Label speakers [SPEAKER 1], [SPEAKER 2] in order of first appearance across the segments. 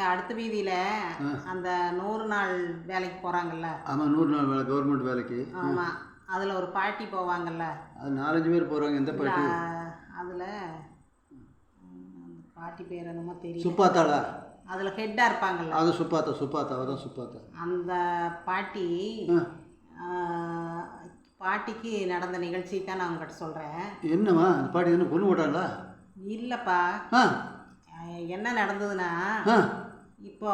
[SPEAKER 1] எங்க அடுத்த வீதியில அந்த 100 நாள் வேலைக்கு போறாங்கல்ல.
[SPEAKER 2] ஆமாம், 100 நாள் வேலை, கவர்மெண்ட் வேலைக்கு.
[SPEAKER 1] ஆமா, அதுல ஒரு பாட்டி போவாங்கல்ல.
[SPEAKER 2] அது 4-5 பேர் போகிறாங்க. எந்த பாட்டி?
[SPEAKER 1] அதுல அந்த பாட்டி பேர் என்னமோ தெரியல.
[SPEAKER 2] சுப்பாத்தாளா?
[SPEAKER 1] அதுல ஹெட்டா இருப்பாங்கல்ல.
[SPEAKER 2] அது சுப்பாத்தா அதான் சுப்பாத்தா.
[SPEAKER 1] அந்த பாட்டி பாட்டிக்கு நடந்த நிகழ்ச்சி தான் நான் உங்ககிட்ட சொல்றேன்.
[SPEAKER 2] என்னம்மா அந்த பாட்டி என்ன கொண்டு போட்டாங்களா?
[SPEAKER 1] இல்லப்பா, என்ன நடந்ததுன்னா, இப்போ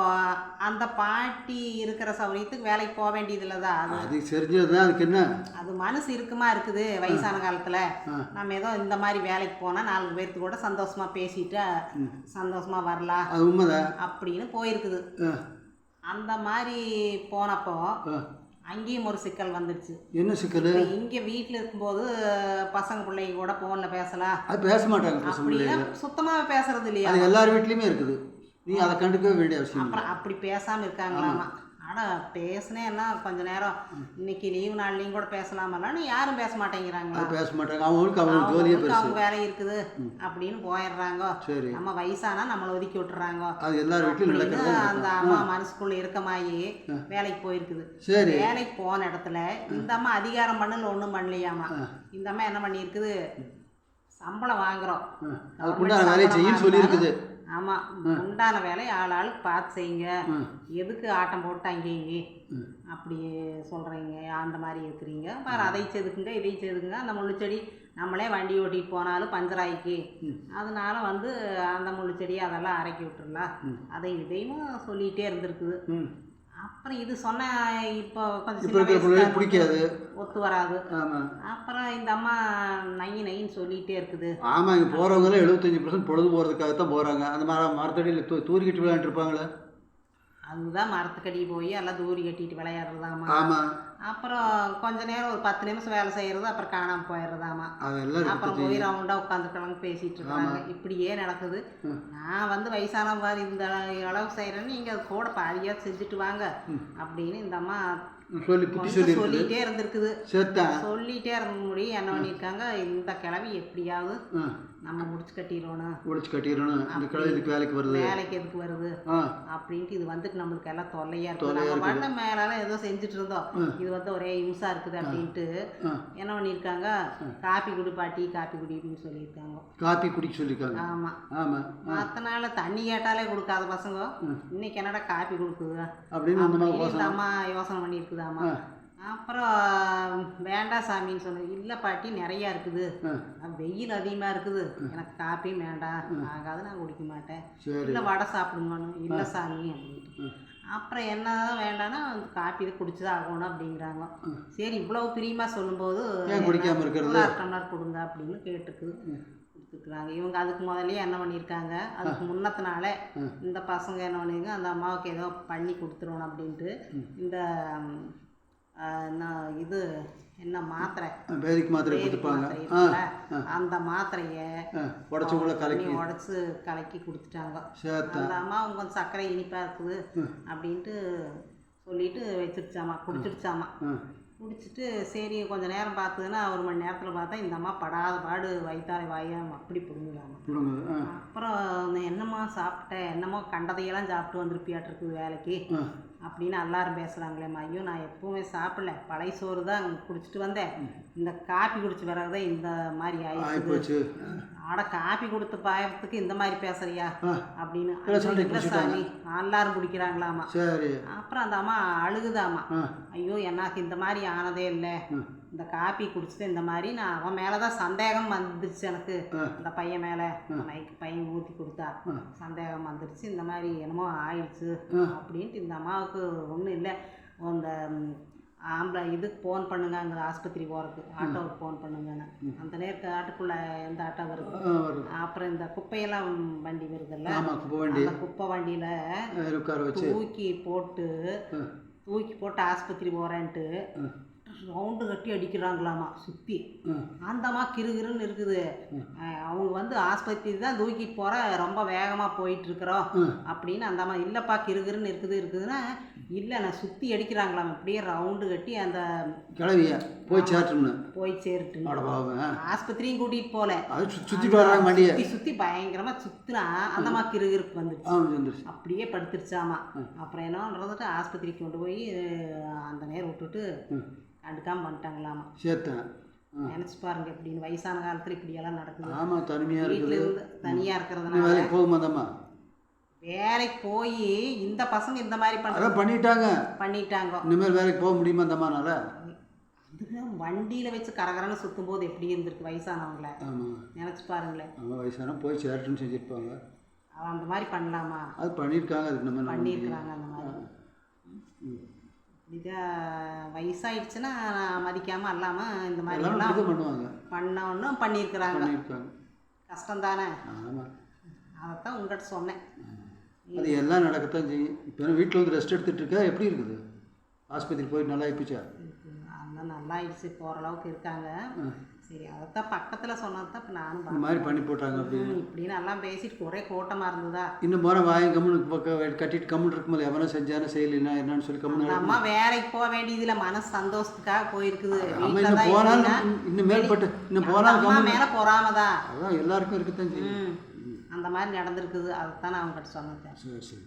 [SPEAKER 1] அந்த பாட்டி இருக்கிற சௌரியத்துக்கு வேலைக்கு போக வேண்டியதுல தான்
[SPEAKER 2] அது தெரிஞ்சதுதான். அதுக்கு என்ன, அது
[SPEAKER 1] மனசு இருக்குமா இருக்குது. வயசான காலத்துல நம்ம ஏதோ இந்த மாதிரி வேலைக்கு போனா 4 பேர்த்து கூட சந்தோஷமா பேசிட்டு சந்தோஷமா வரலாம்,
[SPEAKER 2] அது உண்மைதான்
[SPEAKER 1] அப்படின்னு போயிருக்குது. அந்த மாதிரி போனப்போ அங்கேயும் ஒரு சிக்கல் வந்துடுச்சு.
[SPEAKER 2] என்ன சிக்கல்?
[SPEAKER 1] இங்க வீட்டுல இருக்கும்போது பசங்க பிள்ளைங்க கூட போன்ல பேசலாம்,
[SPEAKER 2] அது பேச மாட்டாங்க.
[SPEAKER 1] அப்படின்னா சுத்தமாவே பேசுறது இல்லையா?
[SPEAKER 2] அது எல்லார் வீட்லயுமே இருக்குது. நீ அதை கண்டுக்கவே வேண்டிய அவசியம்.
[SPEAKER 1] அப்புறம் அப்படி பேசாம இருக்காங்களாமா. ஆனால் பேசுனேன்னா கொஞ்ச நேரம் இன்னைக்கு லீவு நாள்லையும் கூட பேசலாமல்லான்னு யாரும் பேச மாட்டேங்கிறாங்க.
[SPEAKER 2] பேச மாட்டாங்க. அவங்க
[SPEAKER 1] வேலை இருக்குது அப்படின்னு போயிடுறாங்க.
[SPEAKER 2] சரி,
[SPEAKER 1] நம்ம வயசானா நம்மளை ஒதுக்கி விட்டுறாங்க.
[SPEAKER 2] அது எல்லார் வீட்லையும் நடக்கிறது.
[SPEAKER 1] அந்த அம்மா மனசுக்குள்ள இருக்கமாயி வேலைக்கு போயிருக்குது.
[SPEAKER 2] சரி, வேலைக்கு
[SPEAKER 1] போன இடத்துல இந்த அம்மா அதிகாரம் பண்ணல, ஒன்றும் பண்ணலையாமா. இந்த அம்மா என்ன பண்ணியிருக்குது, சம்பளம் வாங்குறோம்,
[SPEAKER 2] வேலையை செய்யும் சொல்லி இருக்குது.
[SPEAKER 1] ஆமாம், உண்டான வேலையை ஆளுக்கு பார்த்து செய்யுங்க, எதுக்கு ஆட்டம் போட்டு அங்கேயும் அப்படி சொல்கிறீங்க, அந்த மாதிரி இருக்கிறீங்க பாரு, அதை செதுக்குங்க இதை செதுக்குங்க. அந்த முள்ளுச்செடி நம்மளே வண்டி ஓட்டிகிட்டு போனாலும் பஞ்சராய்க்கு, அதனால வந்து அந்த முள்ளுச்செடி அதெல்லாம் அரைக்கி விட்டுருலாம், அதை இதையும் சொல்லிகிட்டே இருந்திருக்குது. அப்புறம் இது சொன்ன இப்போ கொஞ்சம்
[SPEAKER 2] பிடிக்காது,
[SPEAKER 1] ஒத்து வராது. அப்புறம் இந்த அம்மா நைன்னு சொல்லிகிட்டே இருக்குது.
[SPEAKER 2] ஆமாம், இங்கே போகிறவங்களாம் 75% பொழுது போகிறதுக்காகத்தான் போகிறாங்க. அந்த மரத்தடியில் தூரிக்கிட்டு விளையாண்டு இருப்பாங்களே,
[SPEAKER 1] அதுதான் மரத்துக்கடி போய் எல்லாம் தூரி கட்டிட்டு விளையாடுறதாமா.
[SPEAKER 2] ஆமாம்,
[SPEAKER 1] அப்புறம் கொஞ்ச நேரம் ஒரு 10 நிமிஷம் வேலை செய்கிறது, அப்புறம் காணாமல் போயிடுறதாமா. அப்புறம் போய் ரவுண்டாக உட்காந்துருக்காங்க, பேசிகிட்டு இருக்காங்க. இப்படியே நடக்குது. நான் வந்து வயசான மாதிரி இந்த அளவுக்கு செய்கிறேன்னு நீங்கள் கூட பாதியாக செஞ்சுட்டு வாங்க அப்படின்னு இந்த அம்மா சொல்லிட்டே இருந்திருக்குது. சொல்லிட்டே இருந்த முடியும் என்ன பண்ணியிருக்காங்க, இந்த கிழவி எப்படியாவது நம்ம முடிச்சு கட்டிடணும், வேலைக்கு எதுக்கு வருது அப்படின்ட்டு இது வந்துட்டு நம்மளுக்கு எல்லாம் தொல்லையா இருக்குது. நம்ம பண்ண மேலால ஏதோ செஞ்சுட்டு இருந்தோம், இது வந்து ஒரே இம்சா இருக்குது அப்படின்ட்டு என்ன பண்ணியிருக்காங்க, காப்பி குடி பாட்டி காப்பி குடி அப்படின்னு சொல்லியிருக்காங்க.
[SPEAKER 2] காப்பி குடிக்க சொல்லியிருக்காங்க.
[SPEAKER 1] ஆமாம், மற்ற நாள் தண்ணி கேட்டாலே கொடுக்காத பசங்க இன்னைக்கு என்னடா காப்பி கொடுக்குது
[SPEAKER 2] அப்படின்னு
[SPEAKER 1] இந்த அம்மா யோசனை பண்ணியிருக்குது. அப்புறம் வேண்டாம் சாமின்னு சொன்னது. இல்லை பாட்டி நிறையா இருக்குது, வெயில் அதிகமாக இருக்குது, எனக்கு காப்பியும் வேண்டாம், ஆகாது, நான் குடிக்க மாட்டேன். இல்லை வடை சாப்பிடுங்கன்னு. இல்லை சாமி அப்படின்ட்டு. அப்புறம் என்னதான் வேண்டாம்னா காப்பி தான் குடிச்சுதான் ஆகணும் அப்படிங்கிறாங்க. சரி, இவ்வளவு பிரியமாக சொல்லும்போது டம்ளர் கொடுங்க அப்படின்னு கேட்டுக்குது. கொடுத்துருக்குறாங்க. இவங்க அதுக்கு முதலே என்ன பண்ணியிருக்காங்க, அதுக்கு முன்னத்தினால இந்த பசங்க என்ன பண்ணிருங்க, அந்த அம்மாவுக்கு ஏதோ பண்ணி கொடுத்துருவோம் அப்படின்ட்டு இந்த இது என்ன மாத்திரை,
[SPEAKER 2] பேதிக்கு மாத்திரை கொடுத்துப்பாங்க.
[SPEAKER 1] அந்த மாத்திரையை உடச்சு கலக்கி கொடுத்துட்டாங்க. அந்த அம்மா அவங்க கொஞ்சம் சர்க்கரை இனிப்பாக இருக்குது அப்படின்ட்டு சொல்லிட்டு வச்சிருச்சாமா, குடிச்சிருச்சாமா. குடிச்சிட்டு சரி கொஞ்சம் நேரம் பார்த்ததுன்னா 1 மணி நேரத்தில் பார்த்தா இந்த அம்மா படாத பாடு வயிற்றாலை வாயாம அப்படி பிடுங்கலாமா. அப்புறம் என்னம்மா சாப்பிட்டேன், என்னமோ கண்டதையெல்லாம் சாப்பிட்டு வந்திருப்பியாட்டிருக்குது வேலைக்கு அப்படின்னு எல்லாரும் பேசுகிறாங்களேம்மா. ஐயோ, நான் எப்பவுமே சாப்பிடல, பழைய சோறு தான் குடிச்சிட்டு வந்தேன், இந்த காப்பி குடிச்சு வர்றதுதான் இந்த மாதிரி ஆயிடுச்சு. ஆட காப்பி கொடுத்த பாயத்துக்கு இந்த மாதிரி பேசுறியா அப்படின்னு சாமி எல்லாரும் குடிக்கிறாங்களாமா. அப்புறம் அந்த அம்மா அழுகுதாமா. ஐயோ, எனக்கு இந்த மாதிரி ஆனதே இல்லை, இந்த காப்பி குடிச்சிட்டு இந்த மாதிரி நான் அவன் மேலதான் சந்தேகம் வந்துருச்சு எனக்கு, இந்த பையன் மேலே பையன் ஊற்றி கொடுத்தா சந்தேகம் வந்துருச்சு, இந்த மாதிரி என்னமோ ஆயிடுச்சு அப்படின்ட்டு இந்த அம்மாவுக்கு ஒன்றும் இல்லை. இந்த ஆம்பளை இதுக்கு ஃபோன் பண்ணுங்க, அங்கே ஆஸ்பத்திரி போகிறதுக்கு ஆட்டோவுக்கு ஃபோன் பண்ணுங்கன்னு. அந்த நேரத்துக்கு ஆட்டுக்குள்ளே எந்த ஆட்டோ வருது, அப்புறம் இந்த குப்பையெல்லாம் வண்டி வருதுல்ல, அந்த குப்பை வண்டியில் தூக்கி போட்டு ஆஸ்பத்திரி போகிறேன்ட்டு ரவுண்டு கட்டி அடிக்கிறாங்களாமா சுற்றி. அந்தம்மா கிருகிருன்னு இருக்குது. அவங்க வந்து ஆஸ்பத்திரி தான் தூக்கிட்டு போகிற, ரொம்ப வேகமாக போயிட்டுருக்குறோம் அப்படின்னு. அந்தம்மா இல்லைப்பா கிருகிருன்னு இருக்குதுன்னா, இல்லை நான் சுற்றி அடிக்கிறாங்களாம். இப்படியே ரவுண்டு கட்டி அந்த
[SPEAKER 2] கிளவிய போய் சேரட்டும்னு
[SPEAKER 1] போய் சேரட்டுன்னு ஆஸ்பத்திரியும் கூட்டிகிட்டு போகல,
[SPEAKER 2] சுற்றிட்டு வராங்க வண்டியை
[SPEAKER 1] சுற்றி பயங்கரமாக சுற்றுனா அந்தம்மா கிருகிருக்கு வந்துடுச்சு. அப்படியே படுத்துருச்சாமா. அப்புறம் என்ன பண்ணுறதுட்டு ஆஸ்பத்திரிக்கு கொண்டு போய் அந்த நேரம் விட்டுட்டு கண்டுக்காமல் பண்ணிட்டாங்களாமா.
[SPEAKER 2] சேர்த்தேன்.
[SPEAKER 1] நினச்சி பாருங்க எப்படின்னு வயசான காலத்தில் இப்படியெல்லாம் நடக்குது.
[SPEAKER 2] ஆமாம், தனிமையாக
[SPEAKER 1] வீட்டில் இருந்து தனியாக இருக்கிறதுனால.
[SPEAKER 2] வேலைக்கு போகுமாதாம்மா?
[SPEAKER 1] வேலைக்கு போய் இந்த பசங்க இந்த மாதிரி
[SPEAKER 2] பண்ணிட்டாங்க. இனிமேல் வேலைக்கு போக முடியுமா அந்தம்மானால?
[SPEAKER 1] அதுதான் வண்டியில் வச்சு கரகரன்னு சுற்றும் போது எப்படி இருந்திருக்கு வயசானவங்கள. நினச்சி பாருங்களேன்.
[SPEAKER 2] ஆமாம், வயசான போய் சேரட்டுன்னு செஞ்சுருப்பாங்க.
[SPEAKER 1] அவன் அந்த மாதிரி பண்ணலாமா?
[SPEAKER 2] அது பண்ணியிருக்காங்க. அதுக்கு நம்ம
[SPEAKER 1] பண்ணியிருக்கிறாங்க அந்த மாதிரி. இதாக வயசாயிடுச்சுன்னா மதிக்காமல் அல்லாமல் இந்த மாதிரி எல்லாம்
[SPEAKER 2] பண்ணுவாங்க.
[SPEAKER 1] பண்ணணும் பண்ணியிருக்கிறாங்க. கஷ்டம் தானே. அதைத்தான் உங்கள்கிட்ட சொன்னேன்.
[SPEAKER 2] அது எல்லாம் நடக்கத்தான் செய்யும். இப்போ வீட்டில் வந்து ரெஸ்ட் எடுத்துகிட்டு இருக்கா? எப்படி இருக்குது? ஆஸ்பத்திரி போய் நல்லா ஆயிடுச்சா?
[SPEAKER 1] அதெல்லாம் நல்லா ஆயிடுச்சு, போகிற அளவுக்கு இருக்காங்க. சரி, அதைத்தான் பக்கத்தில் சொன்னது தான் இப்போ நானும்
[SPEAKER 2] இந்த மாதிரி பண்ணி போட்டாங்க அப்படின்னு
[SPEAKER 1] இப்படின்னு எல்லாம் பேசிட்டு ஒரே கூட்டமாக இருந்ததா.
[SPEAKER 2] இன்னும் போனால் வாயம் கம்முன்னு கட்டிட்டு கம்முன்னு இருக்கும்போது எவனோ செஞ்சானோ செய்யலைன்னா என்னன்னு சொல்லி கம்முன்னு.
[SPEAKER 1] அம்மா வேலைக்கு போக வேண்டியதில்லை, மனசு சந்தோஷத்துக்காக போயிருக்குது.
[SPEAKER 2] போனாலும் இன்னும் மேற்பட்டு இன்னும் போனாலும்
[SPEAKER 1] மேலே பொறாமதான்.
[SPEAKER 2] அதான் எல்லாருக்கும் இருக்குதான் செய்யும்.
[SPEAKER 1] அந்த மாதிரி நடந்திருக்குது. அதைத்தான் நான் அவங்ககிட்ட சொன்னேன்.
[SPEAKER 2] சரி சரி.